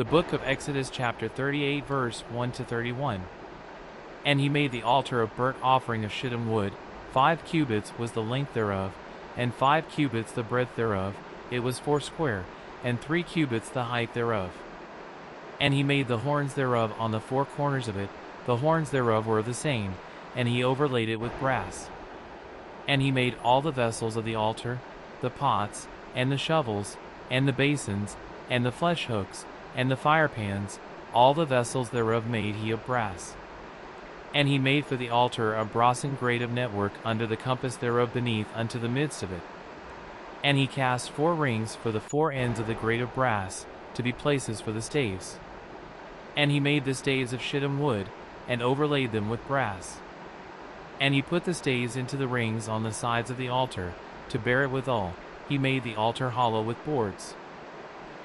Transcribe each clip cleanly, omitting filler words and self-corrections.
The book of Exodus chapter 38 verse 1 to 31. And he made the altar of burnt offering of shittim wood. 5 cubits was the length thereof, and 5 cubits the breadth thereof. It was 4 and 3 cubits the height thereof. And he made the horns thereof on the 4 corners of it. The horns thereof were of the same, and he overlaid it with brass. And he made all the vessels of the altar, the pots, and the shovels, and the basins, and the flesh hooks, and the firepans. All the vessels thereof made he of brass. And he made for the altar a brassen grate of network under the compass thereof beneath unto the midst of it. And he cast 4 rings for the 4 ends of the grate of brass, to be places for the staves. And he made the staves of shittim wood, and overlaid them with brass. And he put the staves into the rings on the sides of the altar, to bear it withal. He made the altar hollow with boards.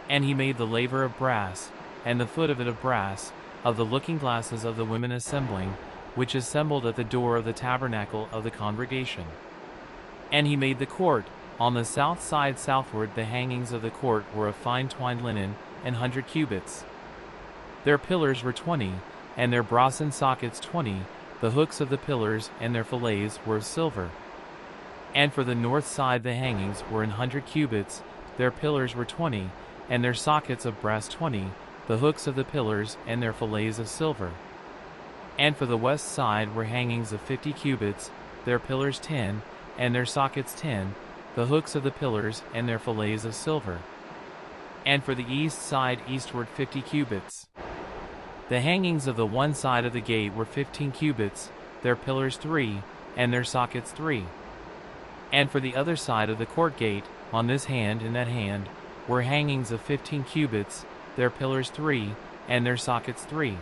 And he made the laver of brass, and the foot of it of brass, of the looking glasses of the women assembling, which assembled at the door of the tabernacle of the congregation. And he made the court. On the south side southward the hangings of the court were of fine twined linen, 100 cubits. Their pillars were 20, and their brassen sockets 20. The hooks of the pillars and their fillets were of silver. And for the north side the hangings were 100 cubits. Their pillars were 20, and their sockets of brass 20. The hooks of the pillars and their fillets of silver. And for the west side were hangings of 50 cubits. Their pillars 10, and their sockets 10. The hooks of the pillars and their fillets of silver. And for the east side eastward 50 cubits. The hangings of the one side of the gate were 15 cubits, their pillars 3, and their sockets 3. And for the other side of the court gate, on this hand and that hand, were hangings of 15 cubits, their pillars 3, and their sockets 3.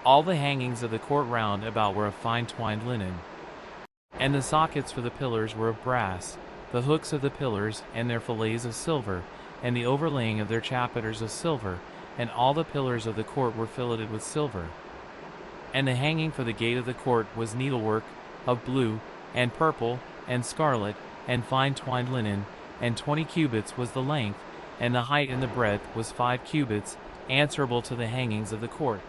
All the hangings of the court round about were of fine twined linen. And the sockets for the pillars were of brass, the hooks of the pillars and their fillets of silver, and the overlaying of their chapiters of silver, and all the pillars of the court were filleted with silver. And the hanging for the gate of the court was needlework, of blue, and purple, and scarlet, and fine twined linen, and 20 cubits was the length, and the height and the breadth was 5 cubits, answerable to the hangings of the court.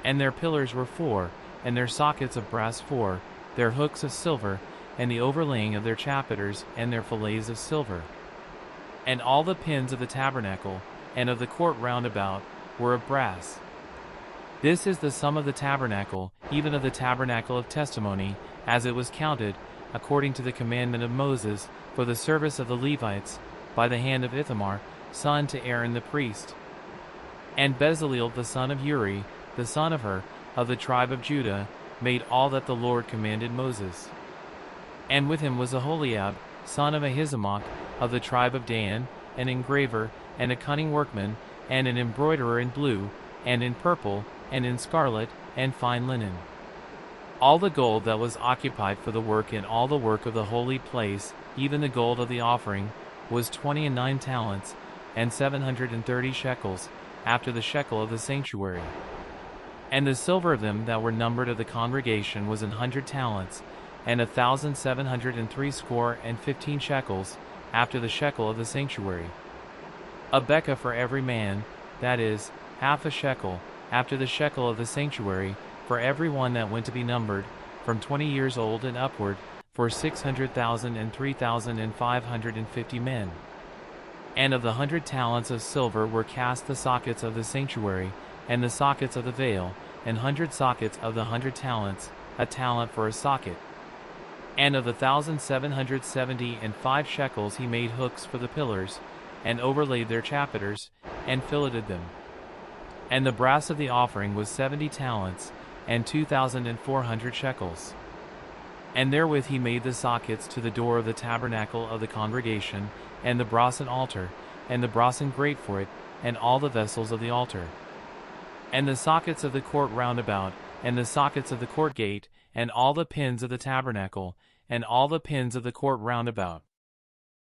And their pillars were 4, and their sockets of brass 4, their hooks of silver, and the overlaying of their chapiters and their fillets of silver. And all the pins of the tabernacle, and of the court round about, were of brass. This is the sum of the tabernacle, even of the tabernacle of testimony, as it was counted, according to the commandment of Moses, for the service of the Levites, by the hand of Ithamar, son to Aaron the priest. And Bezaleel the son of Uri, the son of Hur, of the tribe of Judah, made all that the Lord commanded Moses. And with him was Aholiab, son of Ahisamach, of the tribe of Dan, an engraver, and a cunning workman, and an embroiderer in blue, and in purple, and in scarlet, and fine linen. All the gold that was occupied for the work in all the work of the holy place, even the gold of the offering, was 29 talents, and 730 shekels, after the shekel of the sanctuary. And the silver of them that were numbered of the congregation was 100 talents, and 1,760 shekels, after the shekel of the sanctuary. A bekah for every man, that is, half a shekel, after the shekel of the sanctuary, for every one that went to be numbered, from 20 years old and upward, for 600,000 and 3,550 men. And of the 100 talents of silver were cast the sockets of the sanctuary, and the sockets of the veil, and 100 sockets of the 100 talents, a talent for a socket. And of the 1,775 shekels he made hooks for the pillars, and overlaid their chapiters, and filleted them. And the brass of the offering was 70 talents, and 2,400 shekels. And therewith he made the sockets to the door of the tabernacle of the congregation, and the brassen altar, and the brassen grate for it, and all the vessels of the altar. And the sockets of the court round about, and the sockets of the court gate, and all the pins of the tabernacle, and all the pins of the court round about.